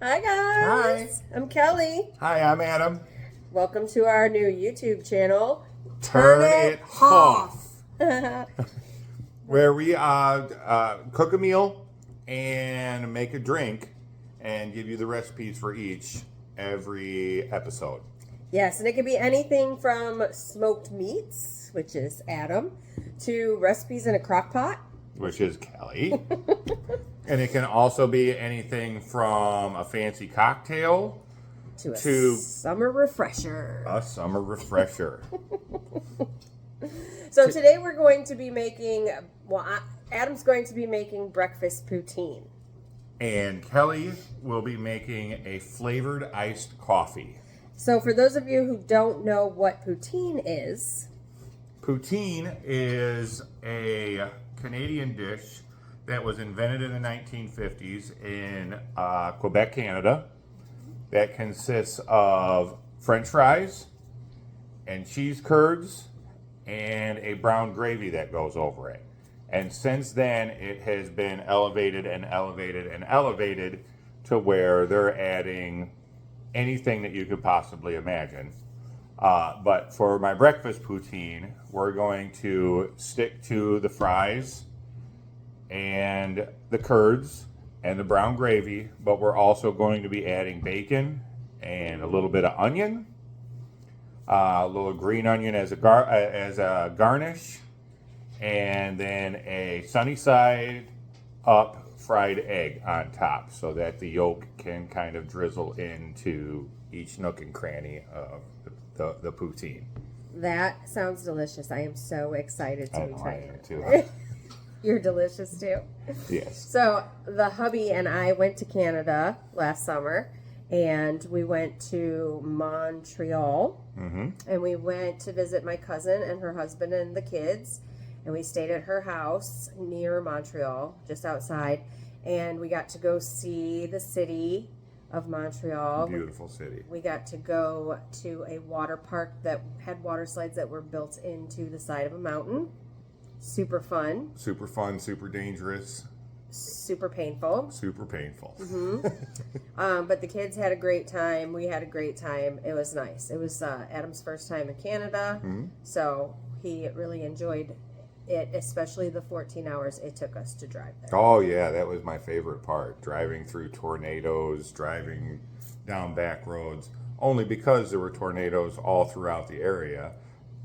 Hi guys. Hi. I'm Kelly. Hi, I'm Adam. Welcome to our new YouTube channel. Turn it Hoff. Where we cook a meal and make a drink and give you the recipes for each every episode. Yes, and it can be anything from smoked meats, which is Adam, to recipes in a crock pot, which is Kelly. And it can also be anything from a fancy cocktail to to summer refresher. a summer refresher. So today we're going to be making, Adam's going to be making breakfast poutine. And Kelly will be making a flavored iced coffee. So for those of you who don't know what poutine is a Canadian dish that was invented in the 1950s in Quebec, Canada, that consists of French fries and cheese curds and a brown gravy that goes over it. And since then, it has been elevated and elevated and elevated to where they're adding anything that you could possibly imagine. But for my breakfast poutine, we're going to stick to the fries and the curds and the brown gravy, but we're also going to be adding bacon and a little bit of onion, a little green onion as a garnish, and then a sunny side up fried egg on top so that the yolk can kind of drizzle into each nook and cranny of the poutine. That sounds delicious. I am so excited to be trying it. Too. You're delicious too. Yes. So the hubby and I went to Canada last summer, and we went to Montreal, and we went to visit my cousin and her husband and the kids, and we stayed at her house near Montreal, just outside, and we got to go see the city of Montreal. Beautiful city. We got to go to a water park that had water slides that were built into the side of a mountain. Super fun. Super fun, super dangerous. Super painful. Super painful. But the kids had a great time. We had a great time. It was nice. It was Adam's first time in Canada, so he really enjoyed it, especially the 14 hours it took us to drive there. Oh, yeah, that was my favorite part. Driving through tornadoes, driving down back roads, only because there were tornadoes all throughout the area.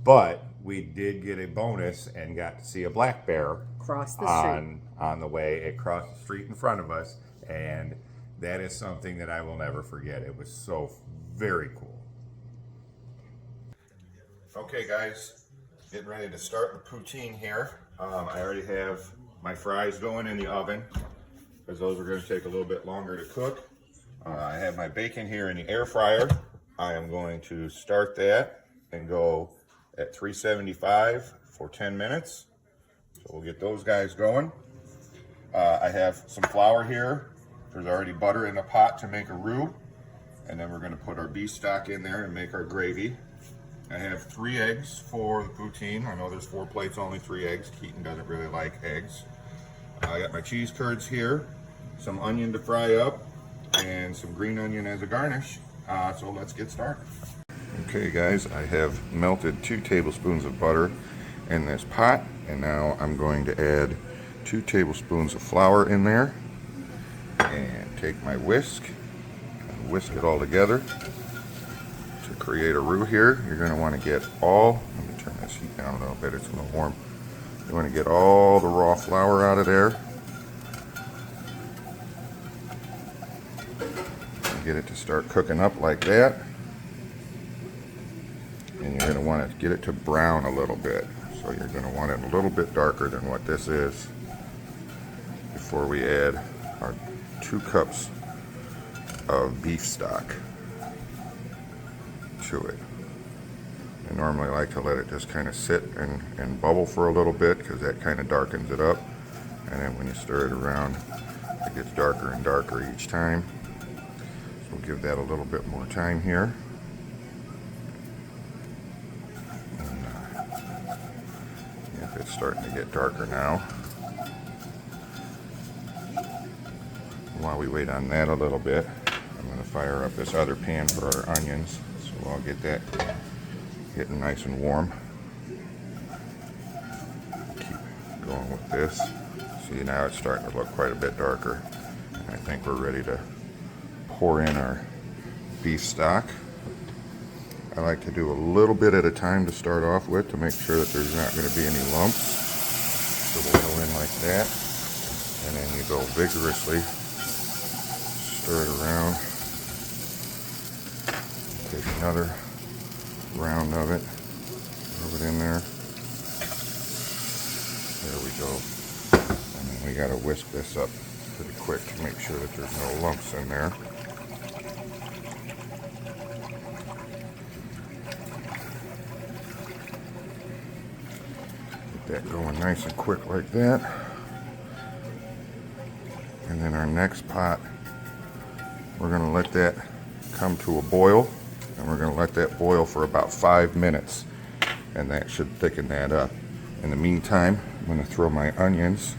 But we did get a bonus and got to see a black bear cross the street. On the way. It crossed the street in front of us, and that is something that I will never forget. It was so very cool. Okay, guys, getting ready to start the poutine here. I already have my fries going in the oven because those are going to take a little bit longer to cook. I have my bacon here in the air fryer. I am going to start that and go at 375 for 10 minutes. So we'll get those guys going. I have some flour here. There's already butter in the pot to make a roux. And then we're going to put our beef stock in there and make our gravy. I have 3 eggs for the poutine. I know there's 4 plates, only 3 eggs. Keaton doesn't really like eggs. I got my cheese curds here, some onion to fry up, and some green onion as a garnish. So let's get started. Okay, guys, I have melted 2 tablespoons of butter in this pot, and now I'm going to add 2 tablespoons of flour in there and take my whisk and whisk it all together to create a roux here. You're going to want to get all, let me turn this heat down a little bit, it's a little warm. You want to get all the raw flour out of there and get it to start cooking up like that. And you're going to want to get it to brown a little bit. So you're going to want it a little bit darker than what this is before we add our 2 cups of beef stock to it. I normally like to let it just kind of sit and bubble for a little bit because that kind of darkens it up. And then when you stir it around, it gets darker and darker each time. So we'll give that a little bit more time here. It's starting to get darker now. While we wait on that a little bit, I'm going to fire up this other pan for our onions, so I'll get that getting nice and warm. Keep going with this. See, now it's starting to look quite a bit darker. I think we're ready to pour in our beef stock. I like to do a little bit at a time to start off with to make sure that there's not going to be any lumps. So we'll go in like that, and then you go vigorously, stir it around. Take another round of it, rub it in there. There we go. And then we got to whisk this up pretty quick to make sure that there's no lumps in there. Get that going nice and quick like that. And then our next pot, we're going to let that come to a boil, and we're going to let that boil for about 5 minutes, and that should thicken that up. In the meantime, I'm going to throw my onions.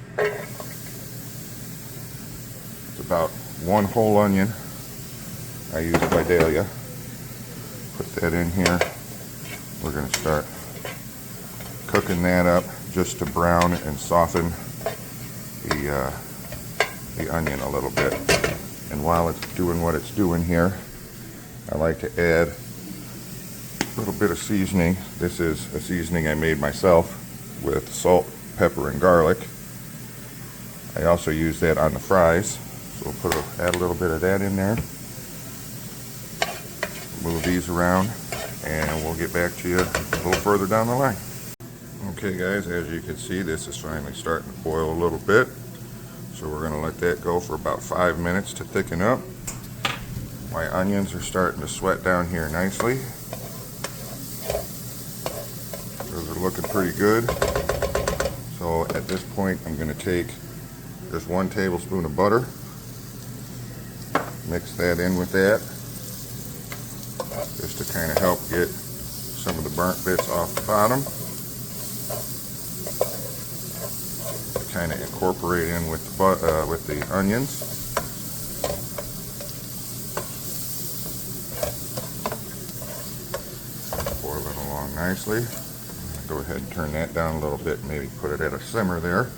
It's about 1 whole onion. I use Vidalia. Put that in here. We're going to start cooking that up just to brown and soften the onion a little bit. And while it's doing what it's doing here, I like to add a little bit of seasoning. This is a seasoning I made myself with salt, pepper, and garlic. I also use that on the fries, so we'll add a little bit of that in there. Move these around, and we'll get back to you a little further down the line. Okay guys, as you can see, this is finally starting to boil a little bit. So we're going to let that go for about 5 minutes to thicken up. My onions are starting to sweat down here nicely. Those are looking pretty good. So at this point, I'm going to take just 1 tablespoon of butter, mix that in with that, just to kind of help get some of the burnt bits off the bottom. Kind of incorporate in with the onions. Boiling along nicely. Go ahead and turn that down a little bit and maybe put it at a simmer there.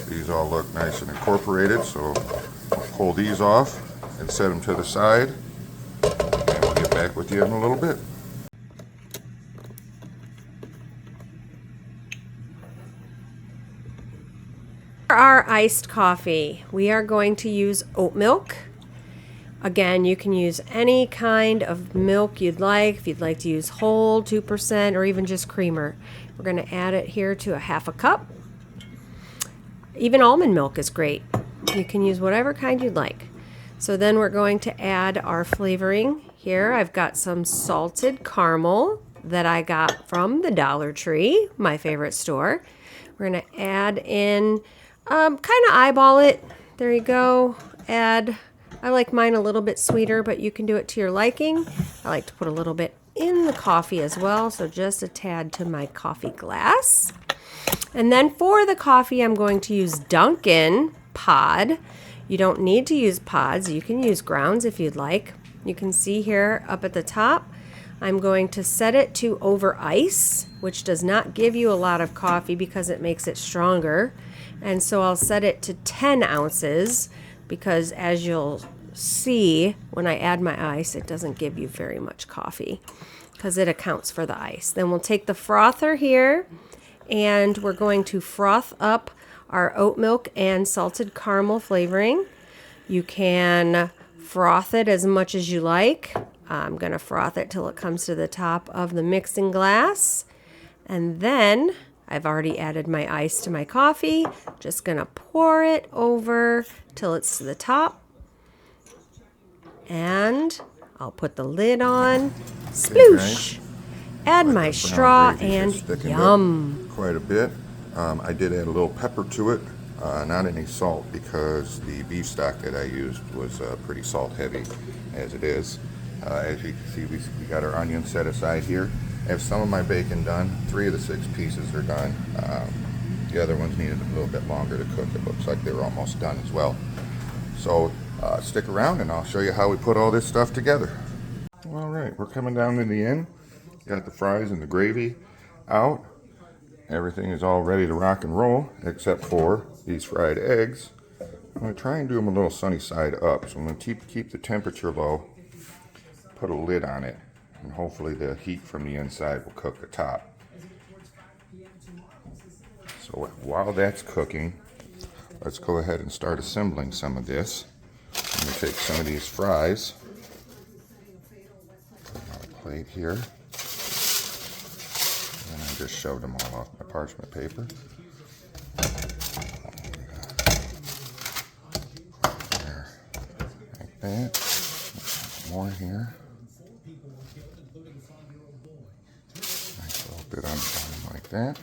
These all look nice and incorporated, so I'll pull these off and set them to the side, and we'll get back with you in a little bit. For our iced coffee, we are going to use oat milk. Again, you can use any kind of milk you'd like. If you'd like to use whole, 2%, or even just creamer. We're going to add it here to a 1/2 cup. Even almond milk is great. You can use whatever kind you'd like. So then we're going to add our flavoring. Here I've got some salted caramel that I got from the Dollar Tree, my favorite store. We're going to add in, kind of eyeball it. There you go. Add, I like mine a little bit sweeter, but you can do it to your liking. I like to put a little bit in the coffee as well, so just a tad to my coffee glass. And then for the coffee, I'm going to use Dunkin' pod. You don't need to use pods. You can use grounds if you'd like. You can see here up at the top, I'm going to set it to over ice, which does not give you a lot of coffee because it makes it stronger. And so I'll set it to 10 ounces because as you'll see when I add my ice, it doesn't give you very much coffee because it accounts for the ice. Then we'll take the frother here and we're going to froth up our oat milk and salted caramel flavoring. You can froth it as much as you like. I'm going to froth it till it comes to the top of the mixing glass. And then I've already added my ice to my coffee. Just going to pour it over till it's to the top. And I'll put the lid on. Sploosh! Add my straw and yum! Quite a bit. I did add a little pepper to it. Not any salt because the beef stock that I used was pretty salt heavy as it is. As you can see, we got our onions set aside here. I have some of my bacon done. 3 of the 6 pieces are done. The other ones needed a little bit longer to cook. It looks like they were almost done as well. So stick around and I'll show you how we put all this stuff together. All right, we're coming down to the end. Got the fries and the gravy out. Everything is all ready to rock and roll except for these fried eggs. I'm going to try and do them a little sunny side up. So I'm going to keep the temperature low, put a lid on it, and hopefully the heat from the inside will cook the top. So while that's cooking, let's go ahead and start assembling some of this. I'm going to take some of these fries, put them on a plate here, and I just shoved them all off my parchment paper. There, like that. More here. Nice little bit on the bottom like that.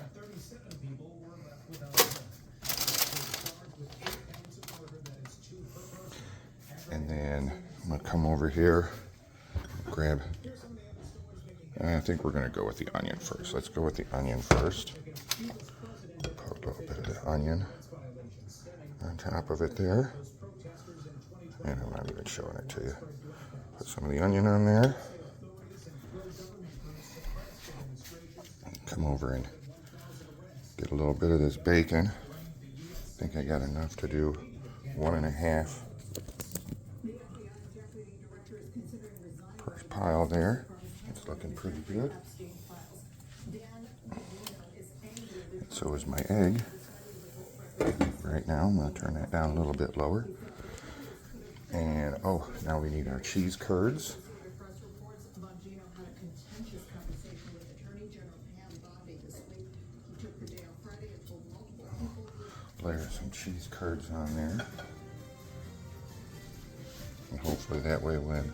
And then I'm going to come over here, grab, and I think we're going to go with the onion first. Let's go with the onion first. Put a little bit of the onion on top of it there. And I'm not even showing it to you. Put some of the onion on there. And come over and get a little bit of this bacon. I think I got enough to do 1.5. First pile there. It's looking pretty good. And so is my egg. Right now, I'm going to turn that down a little bit lower. And oh, now we need our cheese curds. Layer some cheese curds on there. And hopefully that way when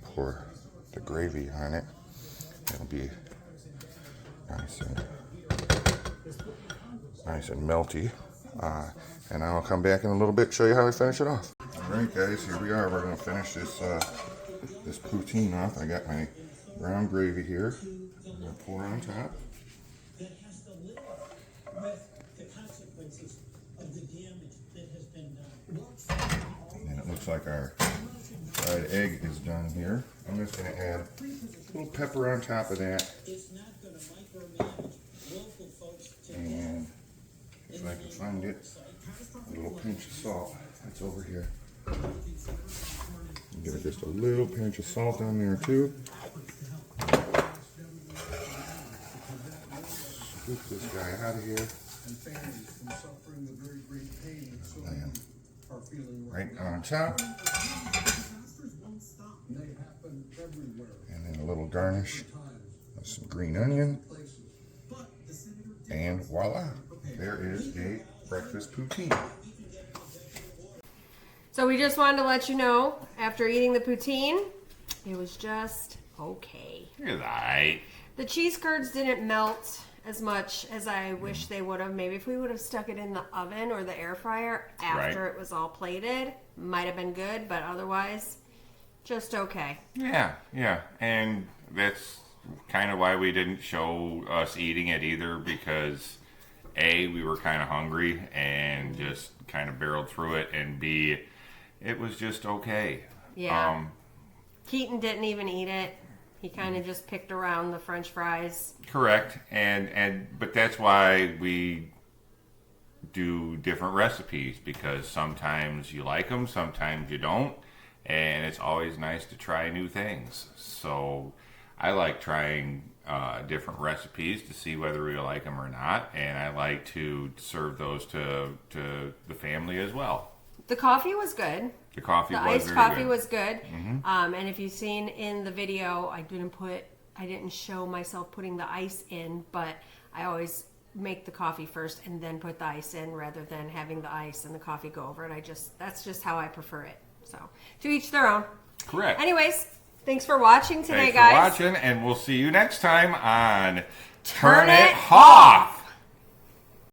pour the gravy on it, it'll be nice and melty. And I'll come back in a little bit and show you how we finish it off. Alright guys, here we are. We're going to finish this this poutine off. I got my brown gravy here. I'm going to pour on top. And it looks like our fried egg is done here. I'm just going to add a little pepper on top of that. And if I can find it, a little pinch of salt. That's over here. Give it just a little pinch of salt on there too. Scoop this guy out of here. And right on top. And then a little garnish of some green onion. And voila, there is a breakfast poutine. So we just wanted to let you know, after eating the poutine, it was just okay. You're right. The cheese curds didn't melt as much as I wish they would have. Maybe if we would have stuck it in the oven or the air fryer after it was all plated, might have been good, but otherwise, just okay. Yeah. And that's kind of why we didn't show us eating it either, because A, we were kind of hungry and just kind of barreled through it, and B, it was just okay. Yeah. Keaton didn't even eat it. He kind of just picked around the French fries. Correct. But that's why we do different recipes, because sometimes you like them, sometimes you don't, and it's always nice to try new things. So I like trying different recipes to see whether we like them or not, and I like to serve those to the family as well. The coffee was good. The iced coffee was good. Mm-hmm. And if you've seen in the video, I didn't show myself putting the ice in, but I always make the coffee first and then put the ice in rather than having the ice and the coffee go over it. That's just how I prefer it. So to each their own. Correct. Anyways, thanks for watching today, guys. Thanks for watching, and we'll see you next time on Turn It Hoff.